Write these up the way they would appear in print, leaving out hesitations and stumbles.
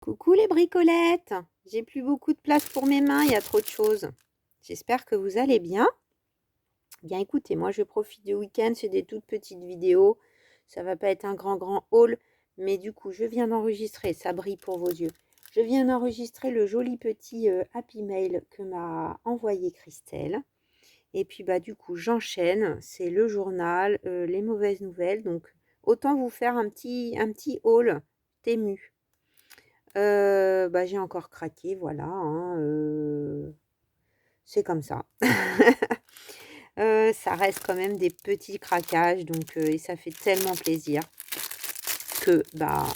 Coucou les bricolettes! J'ai plus beaucoup de place pour mes mains, il y a trop de choses. J'espère que vous allez bien. Bien écoutez, moi je profite du week-end, c'est des toutes petites vidéos. Ça va pas être un grand haul, mais du coup je viens d'enregistrer, ça brille pour vos yeux. Je viens d'enregistrer le joli petit Happy Mail que m'a envoyé Christelle. Et puis bah du coup j'enchaîne, c'est le journal, les mauvaises nouvelles. Donc autant vous faire un petit haul tému. Bah, j'ai encore craqué, voilà, hein, c'est comme ça. Ça reste quand même des petits craquages, donc et ça fait tellement plaisir que, bah,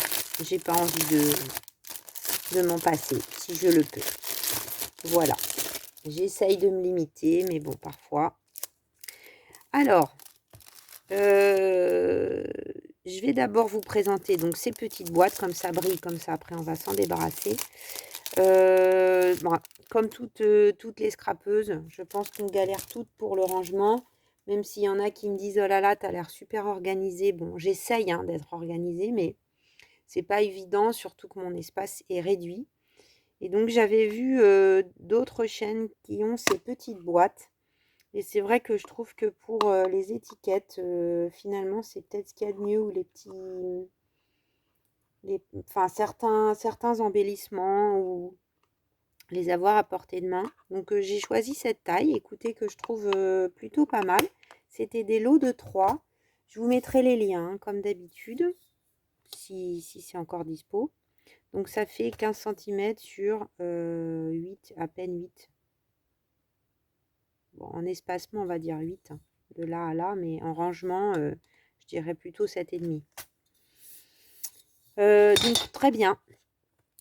j'ai pas envie de m'en passer, si je le peux. Voilà, j'essaye de me limiter, mais bon, parfois. Alors, je vais d'abord vous présenter donc ces petites boîtes, comme ça brille, comme ça après on va s'en débarrasser. Bon, comme toutes les scrapeuses, je pense qu'on galère toutes pour le rangement, même s'il y en a qui me disent: «Oh là là, tu as l'air super organisée». Bon, j'essaye, hein, d'être organisée, mais c'est pas évident, surtout que mon espace est réduit. Et donc j'avais vu, d'autres chaînes qui ont ces petites boîtes et c'est vrai que je trouve que pour, les étiquettes, finalement, c'est peut-être ce qu'il y a de mieux ou enfin certains embellissements ou les avoir à portée de main. Donc j'ai choisi cette taille, écoutez, que je trouve plutôt pas mal. C'était des lots de 3. Je vous mettrai les liens, hein, comme d'habitude, si c'est encore dispo. Donc ça fait 15 cm sur 8, à peine 8. Bon, en espacement, on va dire 8, hein, de là à là, mais en rangement, je dirais plutôt 7,5. Donc très bien.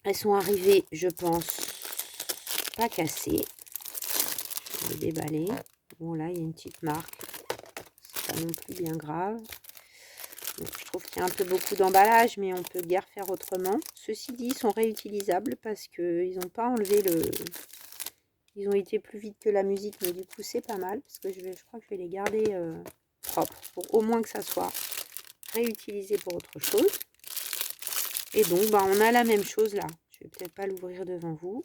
Elles sont arrivées, je pense, pas cassées. Je vais les déballer. Bon, là, il y a une petite marque. C'est pas non plus bien grave. Donc, je trouve qu'il y a un peu beaucoup d'emballage, mais on peut guère faire autrement. Ceci dit, ils sont réutilisables parce qu'ils n'ont pas enlevé le... Ils ont été plus vite que la musique, mais du coup, c'est pas mal. Parce que je crois que je vais les garder propres, pour au moins que ça soit réutilisé pour autre chose. Et donc, bah, on a la même chose là. Je vais peut-être pas l'ouvrir devant vous.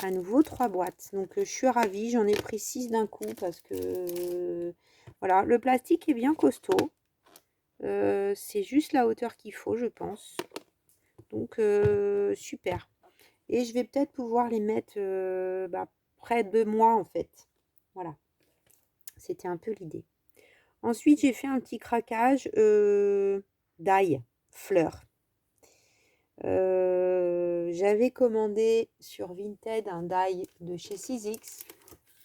À nouveau 3 boîtes, donc je suis ravie, j'en ai pris 6 d'un coup parce que voilà, le plastique est bien costaud, c'est juste la hauteur qu'il faut, je pense, donc super. Et je vais peut-être pouvoir les mettre près de moi en fait, voilà, c'était un peu l'idée. Ensuite j'ai fait un petit craquage d'ail fleurs. J'avais commandé sur Vinted un die de chez Sizzix.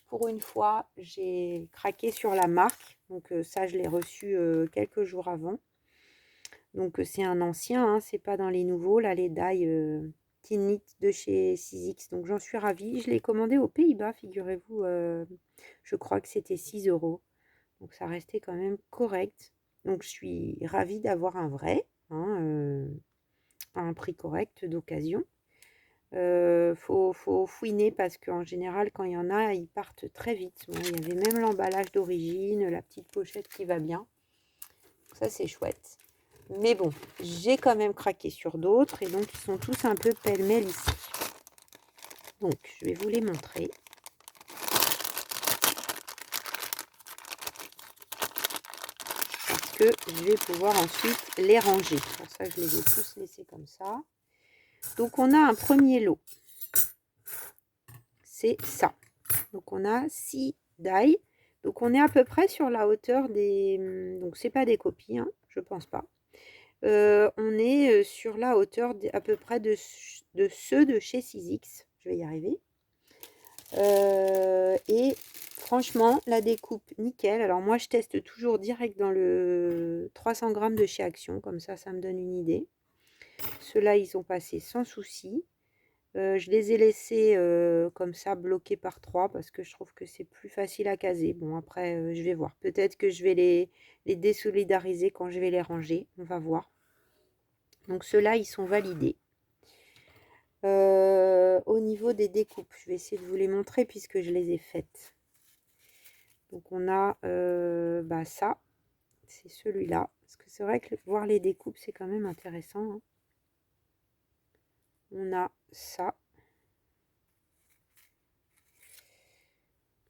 Pour une fois, j'ai craqué sur la marque. Donc ça, je l'ai reçu quelques jours avant. Donc c'est un ancien, hein, c'est pas dans les nouveaux. Là, les die Tinit de chez Sizzix. Donc j'en suis ravie. Je l'ai commandé aux Pays-Bas, figurez-vous. Je crois que c'était 6 euros. Donc ça restait quand même correct. Donc je suis ravie d'avoir un vrai, hein, à un prix correct d'occasion. Faut fouiner parce qu'en général, quand il y en a, ils partent très vite. Bon, il y avait même l'emballage d'origine, la petite pochette qui va bien. Ça, c'est chouette. Mais bon, j'ai quand même craqué sur d'autres et donc ils sont tous un peu pêle-mêle ici. Donc, je vais vous les montrer. Parce que je vais pouvoir ensuite les ranger. Pour ça, je les ai tous laissés comme ça. Donc, on a un premier lot. C'est ça. Donc on a 6 die. Donc on est à peu près sur la hauteur des... Donc c'est pas des copies, hein, je pense pas. On est sur la hauteur à peu près de ceux de chez Sizzix. Je vais y arriver. Et franchement, la découpe, nickel. Alors moi, je teste toujours direct dans le 300 grammes de chez Action. Comme ça me donne une idée. Ceux-là, ils ont passé sans souci. Je les ai laissés comme ça bloqués par 3 parce que je trouve que c'est plus facile à caser. Bon après je vais voir. Peut-être que je vais les désolidariser quand je vais les ranger. On va voir. Donc ceux-là ils sont validés. Au niveau des découpes, je vais essayer de vous les montrer puisque je les ai faites. Donc on a ça, c'est celui-là. Parce que c'est vrai que voir les découpes c'est quand même intéressant, hein. On a ça.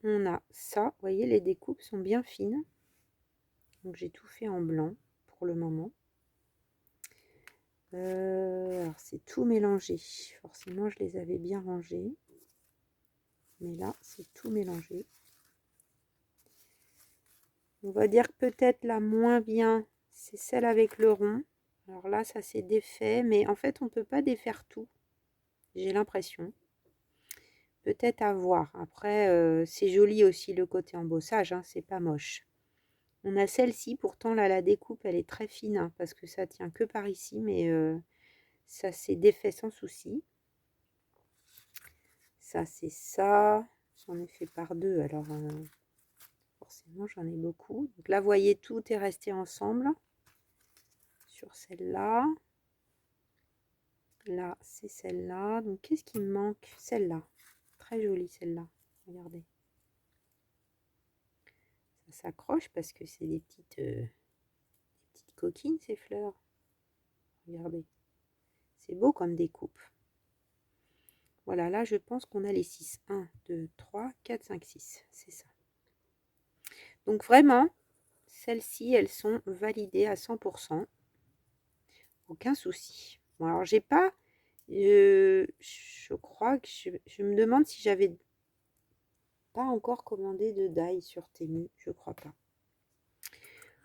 On a ça. Vous voyez, les découpes sont bien fines. Donc j'ai tout fait en blanc pour le moment. Alors c'est tout mélangé. Forcément, je les avais bien rangés. Mais là, c'est tout mélangé. On va dire que peut-être la moins bien, c'est celle avec le rond. Alors là, ça s'est défait. Mais en fait, on ne peut pas défaire tout. J'ai l'impression. Peut-être à voir. Après, c'est joli aussi le côté embossage. Hein, c'est pas moche. On a celle-ci. Pourtant, là, la découpe, elle est très fine. Hein, parce que ça tient que par ici. Mais ça s'est défait sans souci. Ça, c'est ça. J'en ai fait par deux. Alors, forcément, j'en ai beaucoup. Donc là, vous voyez, tout est resté ensemble. Sur celle-là. Là, c'est celle-là. Donc, qu'est-ce qui me manque? Celle-là. Très jolie, celle-là. Regardez. Ça s'accroche parce que c'est des petites coquines, ces fleurs. Regardez. C'est beau comme découpe. Voilà, là, je pense qu'on a les 6. 1, 2, 3, 4, 5, 6. C'est ça. Donc, vraiment, celles-ci, elles sont validées à 100%. Aucun souci. Bon, alors, j'ai pas... je crois que je me demande si j'avais pas encore commandé de die sur Temu. Je crois pas.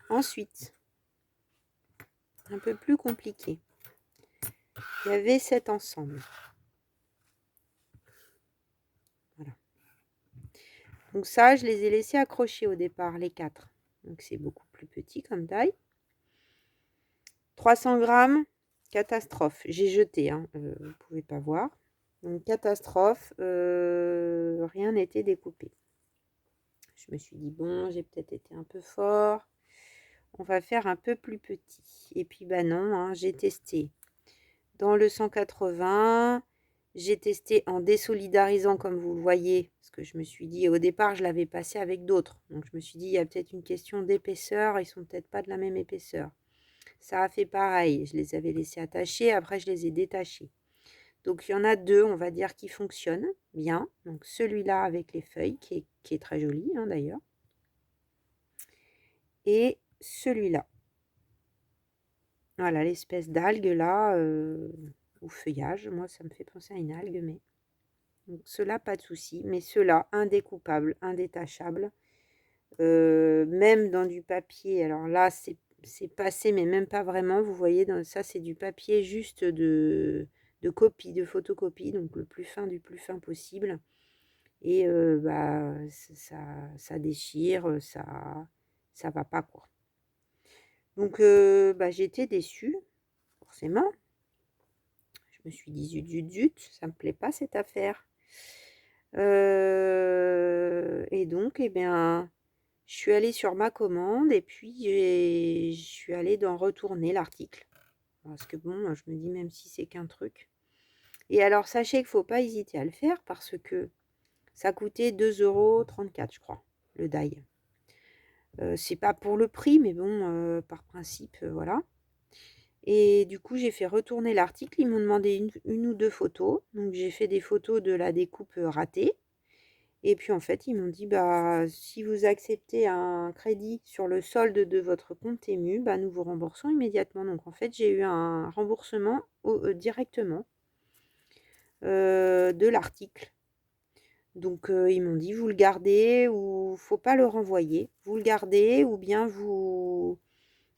Ensuite, un peu plus compliqué. Il y avait cet ensemble. Voilà. Donc ça, je les ai laissés accrocher au départ, les 4. Donc c'est beaucoup plus petit comme taille. 300 grammes, catastrophe. J'ai jeté, hein, vous ne pouvez pas voir. Donc catastrophe, rien n'était découpé. Je me suis dit, bon, j'ai peut-être été un peu fort. On va faire un peu plus petit. Et puis, bah non, hein, j'ai testé dans le 180. J'ai testé en désolidarisant, comme vous le voyez, parce que je me suis dit, au départ, je l'avais passé avec d'autres. Donc, je me suis dit, il y a peut-être une question d'épaisseur. Ils sont peut-être pas de la même épaisseur. Ça a fait pareil. Je les avais laissés attachés. Après, je les ai détachés. Donc, il y en a deux, on va dire, qui fonctionnent bien. Donc, celui-là avec les feuilles, qui est très joli, hein, d'ailleurs. Et celui-là. Voilà, l'espèce d'algue là, ou feuillage. Moi, ça me fait penser à une algue, mais... Donc, ceux-là, pas de souci. Mais ceux-là, indécoupables, indétachables. Même dans du papier. Alors là, c'est passé, mais même pas vraiment. Vous voyez, ça, c'est du papier juste de copie, de photocopie. Donc, le plus fin du plus fin possible. Et bah, ça déchire, ça va pas, quoi. Donc, bah, j'étais déçue, forcément. Je me suis dit, zut, zut, zut, ça me plaît pas cette affaire. Et donc, eh bien, je suis allée sur ma commande et puis je suis allée d'en retourner l'article. Parce que bon, je me dis, même si c'est qu'un truc. Et alors, sachez qu'il ne faut pas hésiter à le faire parce que ça coûtait 2,34 €, je crois, le die. C'est pas pour le prix, mais bon, par principe, voilà. Et du coup, j'ai fait retourner l'article. Ils m'ont demandé une ou deux photos. Donc, j'ai fait des photos de la découpe ratée. Et puis, en fait, ils m'ont dit, bah, si vous acceptez un crédit sur le solde de votre compte Temu, bah, nous vous remboursons immédiatement. Donc, en fait, j'ai eu un remboursement directement de l'article. Donc, ils m'ont dit, vous le gardez ou faut pas le renvoyer. Vous le gardez ou bien vous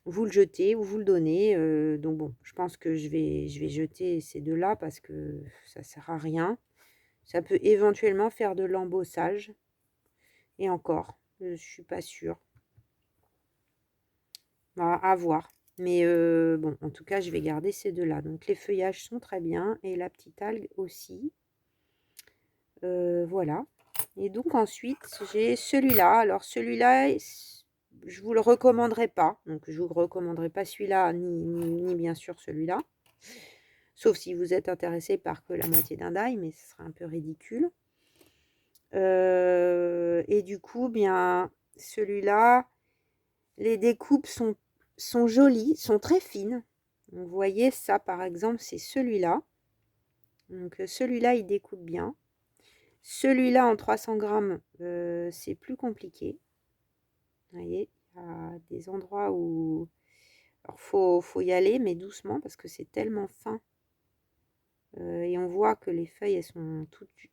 le jetez ou vous le donnez. Donc bon, je pense que je vais jeter ces deux-là parce que ça sert à rien. Ça peut éventuellement faire de l'embossage. Et encore, je suis pas sûre. Bah, à voir. Mais bon, en tout cas, je vais garder ces deux-là. Donc les feuillages sont très bien et la petite algue aussi. Voilà. Et donc ensuite, j'ai celui-là. Alors celui-là, je vous le recommanderai pas. Donc je vous recommanderai pas celui-là, ni bien sûr celui-là. Sauf si vous êtes intéressé par que la moitié d'un die, mais ce serait un peu ridicule. Et du coup, bien, celui-là, les découpes sont jolies, sont très fines. Vous voyez, ça par exemple, c'est celui-là. Donc celui-là, il découpe bien. Celui-là, en 300 grammes, c'est plus compliqué. Vous voyez, il y a des endroits où... Alors, faut y aller, mais doucement, parce que c'est tellement fin. Et on voit que les feuilles, elles sont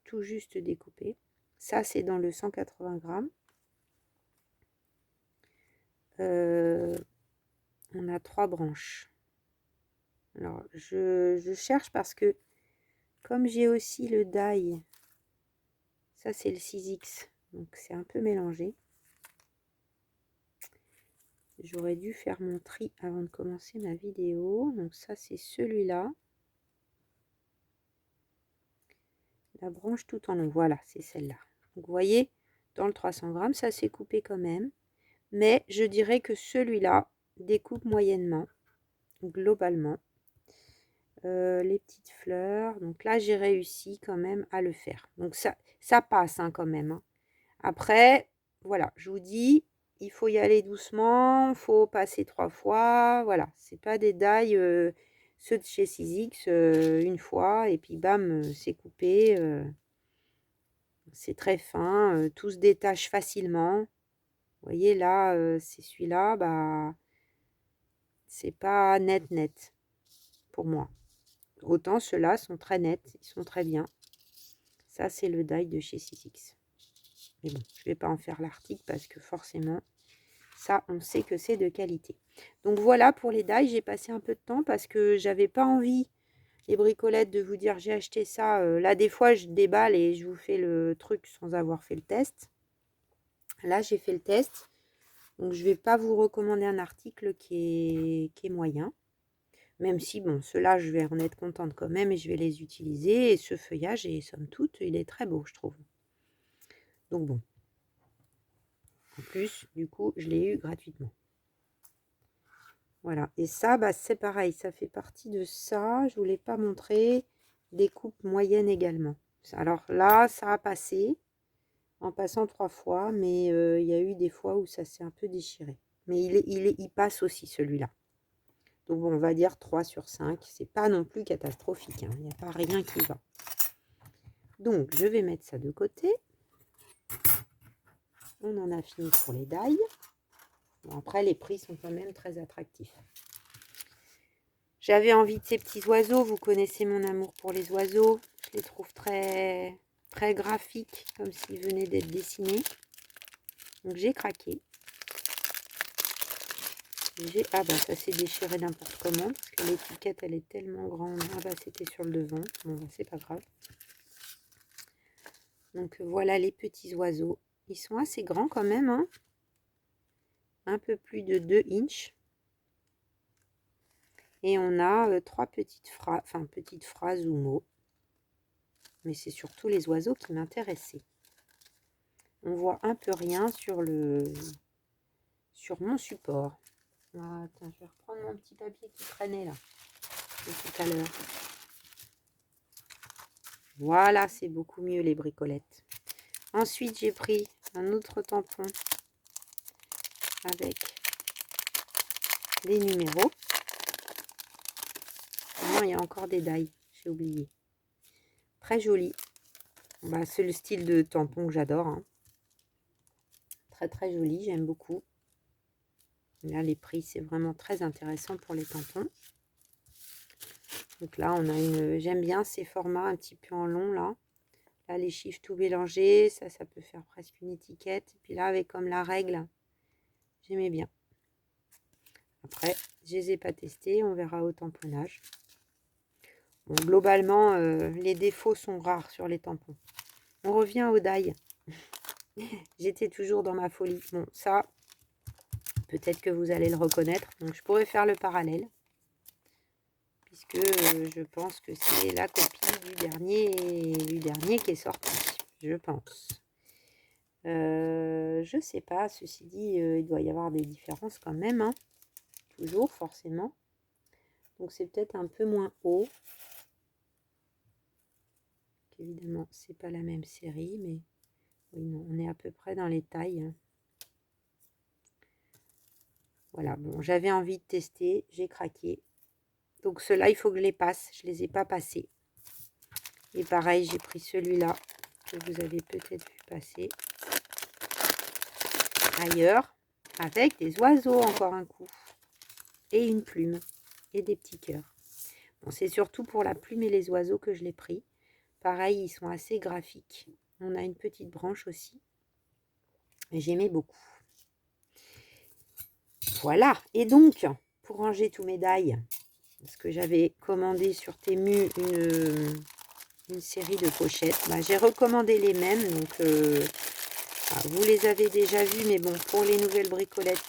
tout juste découpées. Ça, c'est dans le 180 grammes. On a 3 branches. Alors, je cherche parce que, comme j'ai aussi le die, ça c'est le 6X, donc c'est un peu mélangé. J'aurais dû faire mon tri avant de commencer ma vidéo. Donc ça c'est celui-là. La branche tout en long, voilà, c'est celle-là. Donc vous voyez, dans le 300 grammes, ça s'est coupé quand même. Mais je dirais que celui-là découpe moyennement, globalement. Les petites fleurs, donc là j'ai réussi quand même à le faire. Donc ça passe hein, quand même. Hein. Après, voilà, je vous dis, il faut y aller doucement, il faut passer 3 fois. Voilà, c'est pas des die, ceux de chez 6X, une fois, et puis bam, c'est coupé. C'est très fin, tout se détache facilement. Vous voyez là, c'est celui-là, bah, c'est pas net pour moi. Autant ceux-là sont très nets, ils sont très bien. Ça, c'est le die de chez 6X. Mais bon, je ne vais pas en faire l'article parce que forcément, ça, on sait que c'est de qualité. Donc voilà pour les die. J'ai passé un peu de temps parce que j'avais pas envie, les bricolettes, de vous dire j'ai acheté ça. Là, des fois, je déballe et je vous fais le truc sans avoir fait le test. Là, j'ai fait le test. Donc, je ne vais pas vous recommander un article qui est moyen. Même si, bon, ceux-là, je vais en être contente quand même et je vais les utiliser. Et ce feuillage, et somme toute, il est très beau, je trouve. Donc bon. En plus, du coup, je l'ai eu gratuitement. Voilà. Et ça, bah, c'est pareil. Ça fait partie de ça. Je ne vous l'ai pas montré. Des coupes moyennes également. Alors là, ça a passé en passant 3 fois. Mais il y a eu des fois où ça s'est un peu déchiré. Mais il passe aussi, celui-là. Donc, bon, on va dire 3 sur 5. C'est pas non plus catastrophique. Hein. Il n'y a pas rien qui va. Donc, je vais mettre ça de côté. On en a fini pour les die. Bon, après, les prix sont quand même très attractifs. J'avais envie de ces petits oiseaux. Vous connaissez mon amour pour les oiseaux. Je les trouve très, très graphiques, comme s'ils venaient d'être dessinés. Donc, j'ai craqué. Ah bah ça s'est déchiré n'importe comment parce que l'étiquette elle est tellement grande. Ah bah c'était sur le devant. Bon bah c'est pas grave. Donc voilà les petits oiseaux. Ils sont assez grands quand même. Hein. Un peu plus de 2 inches. Et on a 3 petites phrases ou mots. Mais c'est surtout les oiseaux qui m'intéressaient. On voit un peu rien sur mon support. Ah, attends, je vais reprendre mon petit papier qui traînait là, de tout à l'heure. Voilà, c'est beaucoup mieux les bricolettes. Ensuite, j'ai pris un autre tampon avec des numéros. Non, il y a encore des die, j'ai oublié. Très joli. Bah, c'est le style de tampon que j'adore. Hein. Très très joli, j'aime beaucoup. Là, les prix, c'est vraiment très intéressant pour les tampons. Donc là, on a j'aime bien ces formats un petit peu en long, là. Là, les chiffres tout mélangés, ça peut faire presque une étiquette. Et puis là, avec comme la règle, j'aimais bien. Après, je les ai pas testés, on verra au tamponnage. Bon, globalement, les défauts sont rares sur les tampons. On revient au die. J'étais toujours dans ma folie. Bon, ça, peut-être que vous allez le reconnaître. Donc, je pourrais faire le parallèle. Puisque je pense que c'est la copie du dernier qui est sorti. Je pense. Je sais pas. Ceci dit, il doit y avoir des différences quand même. Hein. Toujours, forcément. Donc, c'est peut-être un peu moins haut. Évidemment, c'est pas la même série, mais oui, non, on est à peu près dans les tailles. Voilà, bon, j'avais envie de tester, j'ai craqué. Donc ceux-là, il faut que je les passe. Je ne les ai pas passés. Et pareil, j'ai pris celui-là que vous avez peut-être vu passer ailleurs, avec des oiseaux encore un coup, et une plume, et des petits cœurs. Bon, c'est surtout pour la plume et les oiseaux que je l'ai pris. Pareil, ils sont assez graphiques. On a une petite branche aussi. J'aimais beaucoup. Voilà. Et donc, pour ranger tous mes die, parce que j'avais commandé sur Temu une série de pochettes, bah, j'ai recommandé les mêmes. Donc, vous les avez déjà vus, mais bon, pour les nouvelles bricolettes,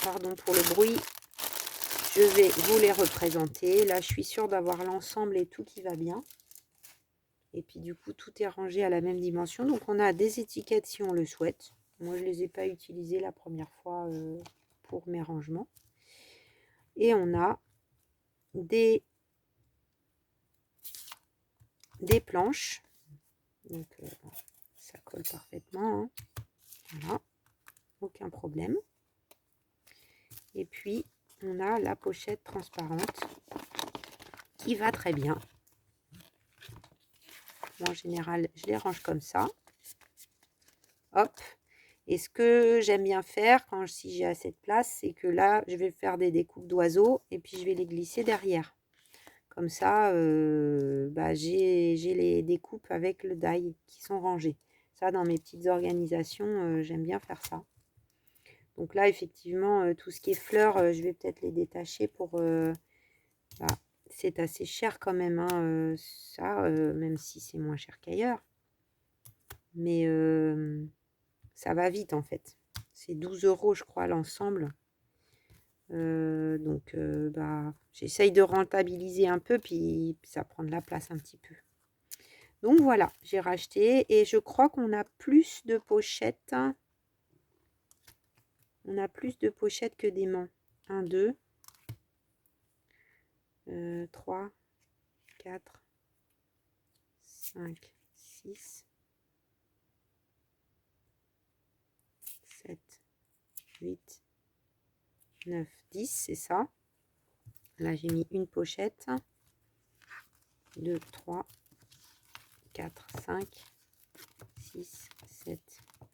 pardon pour le bruit, je vais vous les représenter. Là, je suis sûre d'avoir l'ensemble et tout qui va bien. Et puis, du coup, tout est rangé à la même dimension. Donc, on a des étiquettes si on le souhaite. Moi, je ne les ai pas utilisées la première fois pour mes rangements. Et on a des planches. Donc, ça colle parfaitement. Hein. Voilà. Aucun problème. Et puis, on a la pochette transparente qui va très bien. Moi, en général, je les range comme ça. Hop. Et ce que j'aime bien faire, si j'ai assez de place, c'est que là, je vais faire des découpes d'oiseaux et puis je vais les glisser derrière. Comme ça, j'ai les découpes avec le die qui sont rangées. Ça, dans mes petites organisations, j'aime bien faire ça. Donc là, effectivement, tout ce qui est fleurs, je vais peut-être les détacher pour... c'est assez cher quand même, hein, ça, même si c'est moins cher qu'ailleurs. Mais ça va vite, en fait. C'est 12 €, je crois, l'ensemble. Donc, j'essaye de rentabiliser un peu, puis ça prend de la place un petit peu. Donc, voilà, j'ai racheté. Et je crois qu'on a plus de pochettes. On a plus de pochettes que d'aimants. 1, 2, 3, 4, 5, 6, 7, 8, 9, 10, c'est ça. Là, j'ai mis une pochette. 2, 3, 4, 5, 6, 7,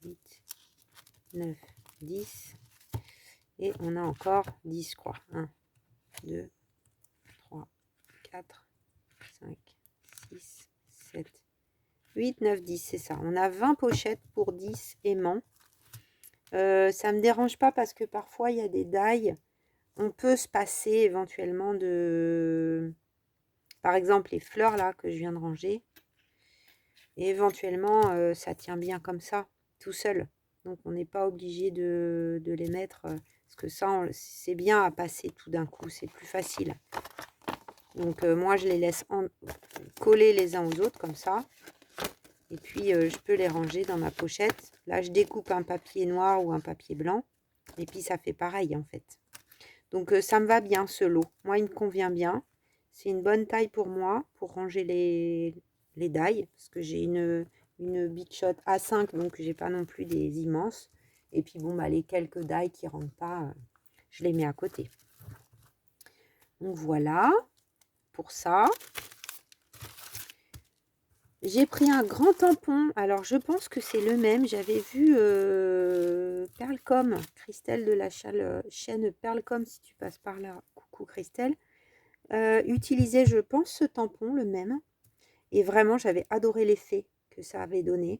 8, 9, 10. Et on a encore 10, je crois. 1, 2, 3, 4, 5, 6, 7, 8, 9, 10, c'est ça. On a 20 pochettes pour 10 aimants. Ça ne me dérange pas parce que parfois, il y a des die. On peut se passer éventuellement de... Par exemple, les fleurs là que je viens de ranger. Et éventuellement, ça tient bien comme ça, tout seul. Donc, on n'est pas obligé de les mettre... parce que ça, c'est bien à passer tout d'un coup. C'est plus facile. Donc, moi, je les laisse coller les uns aux autres comme ça. Et puis, je peux les ranger dans ma pochette. Là, je découpe un papier noir ou un papier blanc. Et puis, ça fait pareil, en fait. Donc, ça me va bien, ce lot. Moi, il me convient bien. C'est une bonne taille pour moi, pour ranger les die. Parce que j'ai une Big Shot A5, donc j'ai pas non plus des immenses. Et puis, bon, les quelques die qui ne rentrent pas, je les mets à côté. Donc, voilà pour ça. J'ai pris un grand tampon. Alors, je pense que c'est le même. J'avais vu Perlcom, Christelle de la chaîne Perlcom, si tu passes par là. Coucou Christelle. Utiliser, je pense, ce tampon, le même. Et vraiment, j'avais adoré l'effet que ça avait donné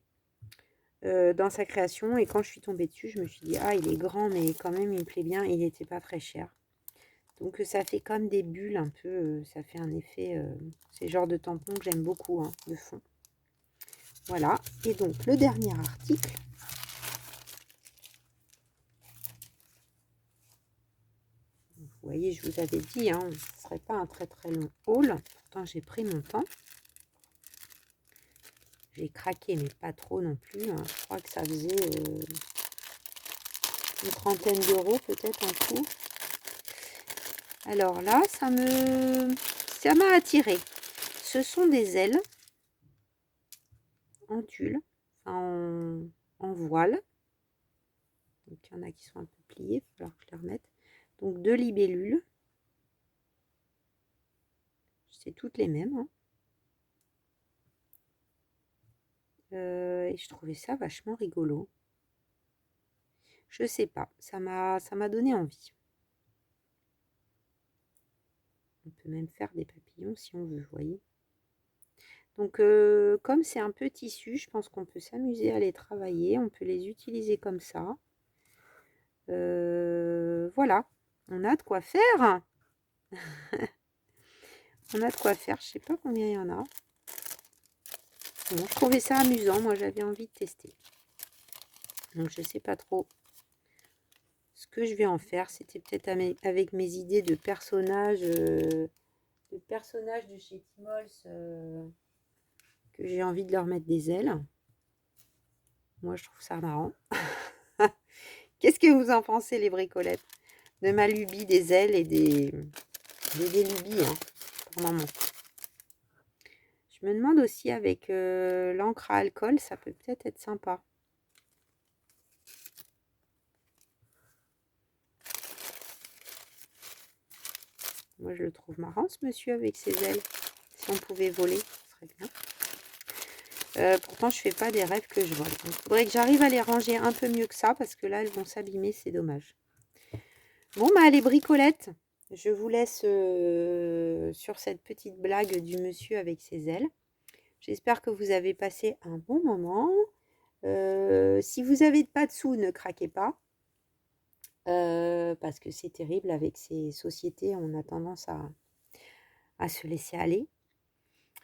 dans sa création. Et quand je suis tombée dessus, je me suis dit, ah, il est grand, mais quand même, il me plaît bien. Il n'était pas très cher. Donc, ça fait comme des bulles un peu. Ça fait un effet... c'est le genre de tampon que j'aime beaucoup, hein, de fond. Voilà. Et donc, le dernier article. Vous voyez, je vous avais dit, hein, ce ne serait pas un très très long haul. Pourtant, j'ai pris mon temps. J'ai craqué, mais pas trop non plus. Hein. Je crois que ça faisait une trentaine d'euros peut-être en tout. Alors là, ça m'a attiré. Ce sont des ailes en tulle, enfin en voile. Donc il y en a qui sont un peu pliées, il va falloir que je les remette. Donc 2 libellules. C'est toutes les mêmes. Hein. Et je trouvais ça vachement rigolo. Je sais pas, ça m'a donné envie. On peut même faire des papillons si on veut, vous voyez. Donc, comme c'est un peu tissu, je pense qu'on peut s'amuser à les travailler. On peut les utiliser comme ça. Voilà, on a de quoi faire. On a de quoi faire. Je sais pas combien il y en a. Bon, je trouvais ça amusant. Moi, j'avais envie de tester. Donc, je sais pas trop ce que je vais en faire. C'était peut-être avec mes idées de personnages, de chez Timols, que j'ai envie de leur mettre des ailes. Moi, je trouve ça marrant. Qu'est-ce que vous en pensez, les bricolettes? De ma lubie des ailes et des lubies, hein, pour maman. Je me demande aussi avec l'encre à alcool, ça peut peut-être être sympa. Moi, je le trouve marrant, ce monsieur, avec ses ailes. Si on pouvait voler, ce serait bien. Pourtant, je fais pas des rêves que je vole. Il faudrait que j'arrive à les ranger un peu mieux que ça, parce que là, elles vont s'abîmer, c'est dommage. Bon, bah, les bricolettes, je vous laisse sur cette petite blague du monsieur avec ses ailes. J'espère que vous avez passé un bon moment. Si vous n'avez pas de sous, ne craquez pas. Parce que c'est terrible avec ces sociétés, on a tendance à se laisser aller.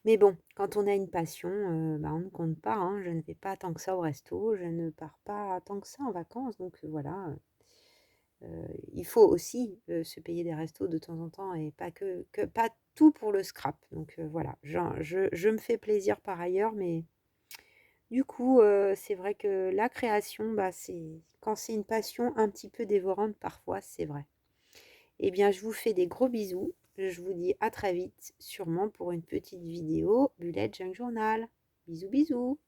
Mais bon, quand on a une passion, bah, on ne compte pas, hein. Je ne vais pas tant que ça au resto, je ne pars pas tant que ça en vacances, donc voilà. Il faut aussi se payer des restos de temps en temps et pas pas tout pour le scrap. Donc voilà, je me fais plaisir par ailleurs, mais du coup, c'est vrai que la création, bah, quand c'est une passion un petit peu dévorante parfois, c'est vrai. Eh bien, je vous fais des gros bisous. Je vous dis à très vite, sûrement pour une petite vidéo Bullet Junk Journal. Bisous, bisous.